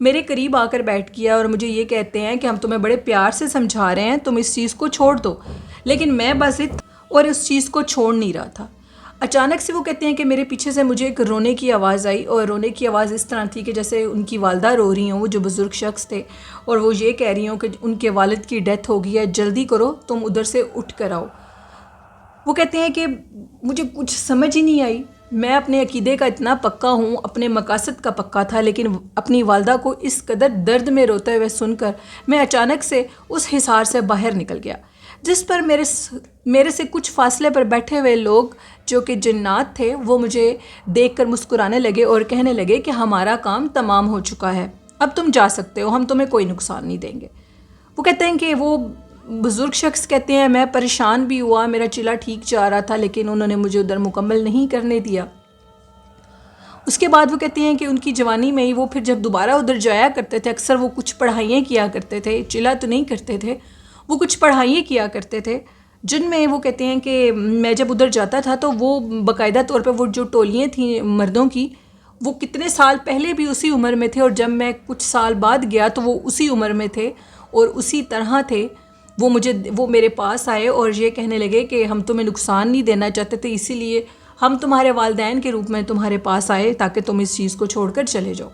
میرے قریب آ کر بیٹھ گیا اور مجھے یہ کہتے ہیں کہ ہم تمہیں بڑے پیار سے سمجھا رہے ہیں، تم اس چیز کو چھوڑ دو، لیکن میں بس اور اس چیز کو چھوڑ نہیں رہا تھا۔ اچانک سے وہ کہتے ہیں کہ میرے پیچھے سے مجھے ایک رونے کی آواز آئی، اور رونے کی آواز اس طرح تھی کہ جیسے ان کی والدہ رو رہی ہوں، وہ جو بزرگ شخص تھے، اور وہ یہ کہہ رہی ہوں کہ ان کے والد کی ڈیتھ ہو گئی ہے، جلدی کرو تم ادھر سے اٹھ کر آؤ۔ وہ کہتے ہیں کہ مجھے کچھ سمجھ ہی نہیں آئی، میں اپنے عقیدے کا اتنا پکا ہوں، اپنے مقاصد کا پکا تھا، لیکن اپنی والدہ کو اس قدر درد میں روتے ہوئے سن کر میں اچانک سے اس حصار سے باہر نکل گیا، جس پر میرے سے کچھ فاصلے پر بیٹھے ہوئے لوگ جو کہ جنات تھے، وہ مجھے دیکھ کر مسکرانے لگے اور کہنے لگے کہ ہمارا کام تمام ہو چکا ہے، اب تم جا سکتے ہو، ہم تمہیں کوئی نقصان نہیں دیں گے۔ وہ کہتے ہیں کہ وہ بزرگ شخص کہتے ہیں میں پریشان بھی ہوا، میرا چلا ٹھیک جا رہا تھا، لیکن انہوں نے مجھے ادھر مکمل نہیں کرنے دیا۔ اس کے بعد وہ کہتے ہیں کہ ان کی جوانی میں ہی وہ پھر جب دوبارہ ادھر جایا کرتے تھے، اکثر وہ کچھ پڑھائیاں کیا کرتے تھے، چلا تو نہیں کرتے تھے، وہ کچھ پڑھائیاں کیا کرتے تھے، جن میں وہ کہتے ہیں کہ میں جب ادھر جاتا تھا تو وہ باقاعدہ طور پہ وہ جو ٹولیاں تھیں مردوں کی، وہ کتنے سال پہلے بھی اسی عمر میں تھے، اور جب میں کچھ سال بعد گیا تو وہ اسی عمر میں تھے اور اسی طرح تھے۔ وہ میرے پاس آئے اور یہ کہنے لگے کہ ہم تمہیں نقصان نہیں دینا چاہتے تھے، اسی لیے ہم تمہارے والدین کے روپ میں تمہارے پاس آئے تاکہ تم اس چیز کو چھوڑ کر چلے جاؤ،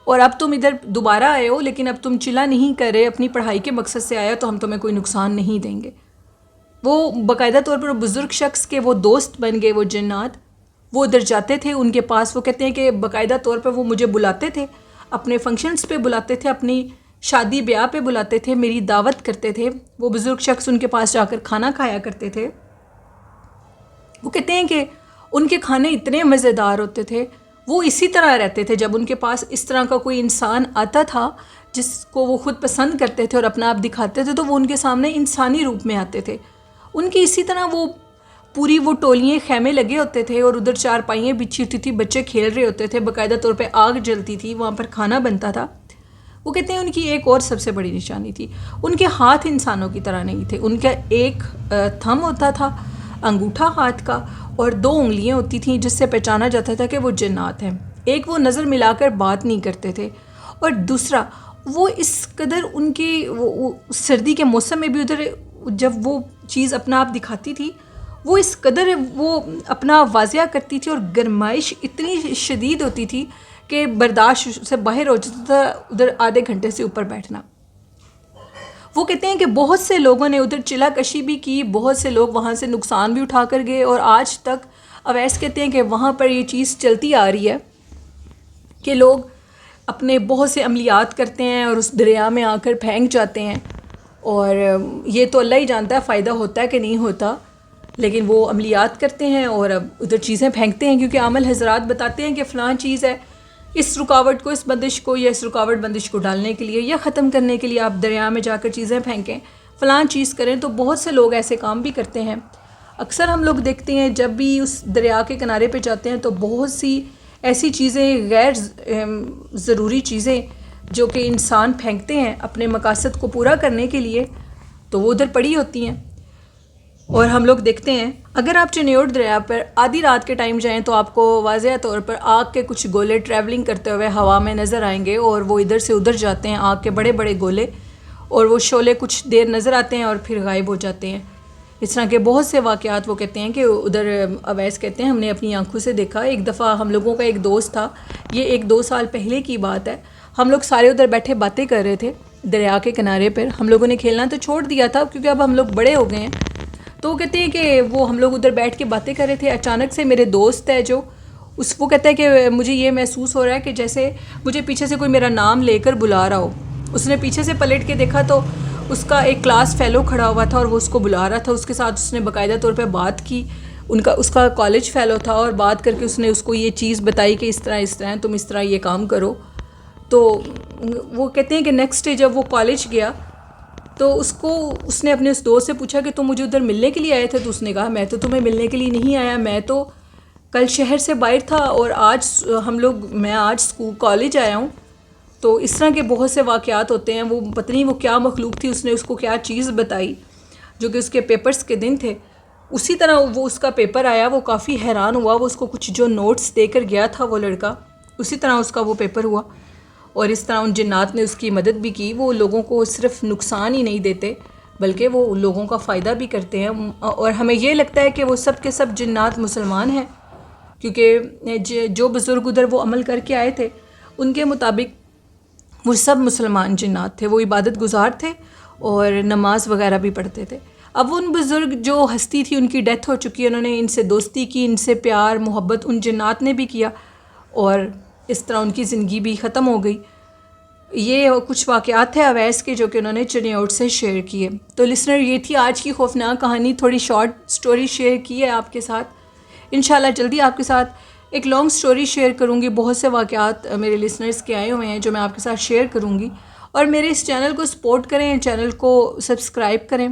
اور اب تم ادھر دوبارہ آئے ہو، لیکن اب تم چلا نہیں کر رہے، اپنی پڑھائی کے مقصد سے آیا تو ہم تمہیں کوئی نقصان نہیں دیں گے۔ وہ باقاعدہ طور پر بزرگ شخص کے وہ دوست بن گئے، وہ جنات، وہ ادھر جاتے تھے ان کے پاس۔ وہ کہتے ہیں کہ باقاعدہ طور پر وہ مجھے بلاتے تھے، اپنے فنکشنز پہ بلاتے تھے، اپنی شادی بیاہ پہ بلاتے تھے، میری دعوت کرتے تھے، وہ بزرگ شخص ان کے پاس جا کر کھانا کھایا کرتے تھے۔ وہ کہتے ہیں کہ ان کے کھانے اتنے مزیدار ہوتے تھے، وہ اسی طرح رہتے تھے، جب ان کے پاس اس طرح کا کوئی انسان آتا تھا جس کو وہ خود پسند کرتے تھے اور اپنا آپ دکھاتے تھے، تو وہ ان کے سامنے انسانی روپ میں آتے تھے۔ ان کی اسی طرح وہ پوری وہ ٹولیاں خیمے لگے ہوتے تھے اور ادھر چارپائیاں بچھی ہوتی تھی، بچے کھیل رہے ہوتے تھے، باقاعدہ طور پہ آگ جلتی تھی، وہاں پر کھانا بنتا تھا۔ وہ کہتے ہیں ان کی ایک اور سب سے بڑی نشانی تھی، ان کے ہاتھ انسانوں کی طرح نہیں تھے، ان کا ایک تھم ہوتا تھا انگوٹھا ہاتھ کا، اور 2 انگلیاں ہوتی تھیں جس سے پہچانا جاتا تھا کہ وہ جنات ہیں۔ ایک وہ نظر ملا کر بات نہیں کرتے تھے، اور دوسرا وہ اس قدر ان کی سردی کے موسم میں بھی ادھر جب وہ چیز اپنا آپ دکھاتی تھی، وہ اس قدر وہ اپنا واضح کرتی تھی، اور گرمائش اتنی شدید ہوتی تھی کہ برداشت سے باہر ہو جاتا تھا ادھر آدھے گھنٹے سے اوپر بیٹھنا۔ وہ کہتے ہیں کہ بہت سے لوگوں نے ادھر چلا کشی بھی کی، بہت سے لوگ وہاں سے نقصان بھی اٹھا کر گئے، اور آج تک اویس کہتے ہیں کہ وہاں پر یہ چیز چلتی آ رہی ہے کہ لوگ اپنے بہت سے عملیات کرتے ہیں اور اس دریا میں آ کر پھینک جاتے ہیں، اور یہ تو اللہ ہی جانتا ہے فائدہ ہوتا ہے کہ نہیں ہوتا، لیکن وہ عملیات کرتے ہیں اور اب ادھر چیزیں پھینکتے ہیں، کیونکہ عامل حضرات بتاتے ہیں کہ فلاں چیز ہے، اس رکاوٹ کو، اس بندش کو، یا اس رکاوٹ بندش کو ڈالنے کے لیے یا ختم کرنے کے لیے آپ دریا میں جا کر چیزیں پھینکیں، فلاں چیز کریں۔ تو بہت سے لوگ ایسے کام بھی کرتے ہیں۔ اکثر ہم لوگ دیکھتے ہیں جب بھی اس دریا کے کنارے پہ جاتے ہیں تو بہت سی ایسی چیزیں، غیر ضروری چیزیں جو کہ انسان پھینکتے ہیں اپنے مقاصد کو پورا کرنے کے لیے، تو وہ ادھر پڑی ہوتی ہیں۔ اور ہم لوگ دیکھتے ہیں اگر آپ چنیوٹ دریا پر آدھی رات کے ٹائم جائیں تو آپ کو واضح طور پر آگ کے کچھ گولے ٹریولنگ کرتے ہوئے ہوا میں نظر آئیں گے، اور وہ ادھر سے ادھر جاتے ہیں، آگ کے بڑے بڑے گولے، اور وہ شعلے کچھ دیر نظر آتے ہیں اور پھر غائب ہو جاتے ہیں۔ اس طرح کے بہت سے واقعات وہ کہتے ہیں کہ ادھر اویس کہتے ہیں ہم نے اپنی آنکھوں سے دیکھا۔ ایک دفعہ ہم لوگوں کا ایک دوست تھا، یہ 1-2 سال پہلے کی بات ہے، ہم لوگ سارے ادھر بیٹھے باتیں کر رہے تھے دریا کے کنارے پر، ہم لوگوں نے کھیلنا تو چھوڑ دیا تھا کیونکہ اب ہم لوگ بڑے ہو گئے ہیں۔ تو وہ کہتے ہیں کہ وہ ہم لوگ ادھر بیٹھ کے باتیں کر رہے تھے، اچانک سے میرے دوست ہے جو وہ کہتا ہے کہ مجھے یہ محسوس ہو رہا ہے کہ جیسے مجھے پیچھے سے کوئی میرا نام لے کر بلا رہا ہو۔ اس نے پیچھے سے پلٹ کے دیکھا تو اس کا ایک کلاس فیلو کھڑا ہوا تھا اور وہ اس کو بلا رہا تھا، اس کے ساتھ اس نے باقاعدہ طور پہ بات کی، اس کا کالج فیلو تھا، اور بات کر کے اس نے اس کو یہ چیز بتائی کہ اس طرح تم اس طرح یہ کام کرو۔ تو وہ کہتے ہیں کہ نیکسٹ ڈے جب وہ کالج گیا تو اس نے اپنے اس دوست سے پوچھا کہ تم مجھے ادھر ملنے کے لیے آئے تھے؟ تو اس نے کہا میں تو تمہیں ملنے کے لیے نہیں آیا، میں تو کل شہر سے باہر تھا اور میں آج کالج آیا ہوں۔ تو اس طرح کے بہت سے واقعات ہوتے ہیں۔ وہ پتہ نہیں وہ کیا مخلوق تھی، اس نے اس کو کیا چیز بتائی جو کہ اس کے پیپرز کے دن تھے، اسی طرح وہ اس کا پیپر آیا، وہ کافی حیران ہوا، وہ اس کو کچھ جو نوٹس دے کر گیا تھا وہ لڑکا، اسی طرح اس کا وہ پیپر ہوا۔ اور اس طرح ان جنات نے اس کی مدد بھی کی. وہ لوگوں کو صرف نقصان ہی نہیں دیتے بلکہ وہ لوگوں کا فائدہ بھی کرتے ہیں. اور ہمیں یہ لگتا ہے کہ وہ سب کے سب جنات مسلمان ہیں، کیونکہ جو بزرگ ادھر وہ عمل کر کے آئے تھے ان کے مطابق وہ سب مسلمان جنات تھے. وہ عبادت گزار تھے اور نماز وغیرہ بھی پڑھتے تھے. اب ان بزرگ جو ہستی تھی ان کی ڈیتھ ہو چکی ہے، انہوں نے ان سے دوستی کی، ان سے پیار محبت ان جنات نے بھی کیا اور اس طرح ان کی زندگی بھی ختم ہو گئی. یہ کچھ واقعات تھے اویس کے جو کہ انہوں نے چنیوٹ سے شیئر کیے. تو لسنر، یہ تھی آج کی خوفناک کہانی. تھوڑی شارٹ سٹوری شیئر کی ہے آپ کے ساتھ. انشاءاللہ جلدی آپ کے ساتھ ایک لانگ سٹوری شیئر کروں گی. بہت سے واقعات میرے لسنرز کے آئے ہوئے ہیں جو میں آپ کے ساتھ شیئر کروں گی. اور میرے اس چینل کو سپورٹ کریں، چینل کو سبسکرائب کریں.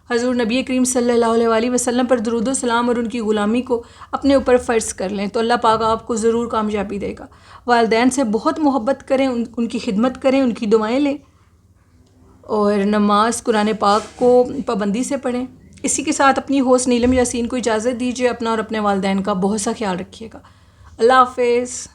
حضور نبی کریم صلی اللہ علیہ وسلم پر درود و سلام اور ان کی غلامی کو اپنے اوپر فرض کر لیں تو اللہ پاک آپ کو ضرور کامیابی دے گا. والدین سے بہت محبت کریں، ان کی خدمت کریں، ان کی دعائیں لیں اور نماز قرآن پاک کو پابندی سے پڑھیں. اسی کے ساتھ اپنی ہوسٹ نیلم یاسین کو اجازت دیجیے. اپنا اور اپنے والدین کا بہت سا خیال رکھیے گا. اللہ حافظ.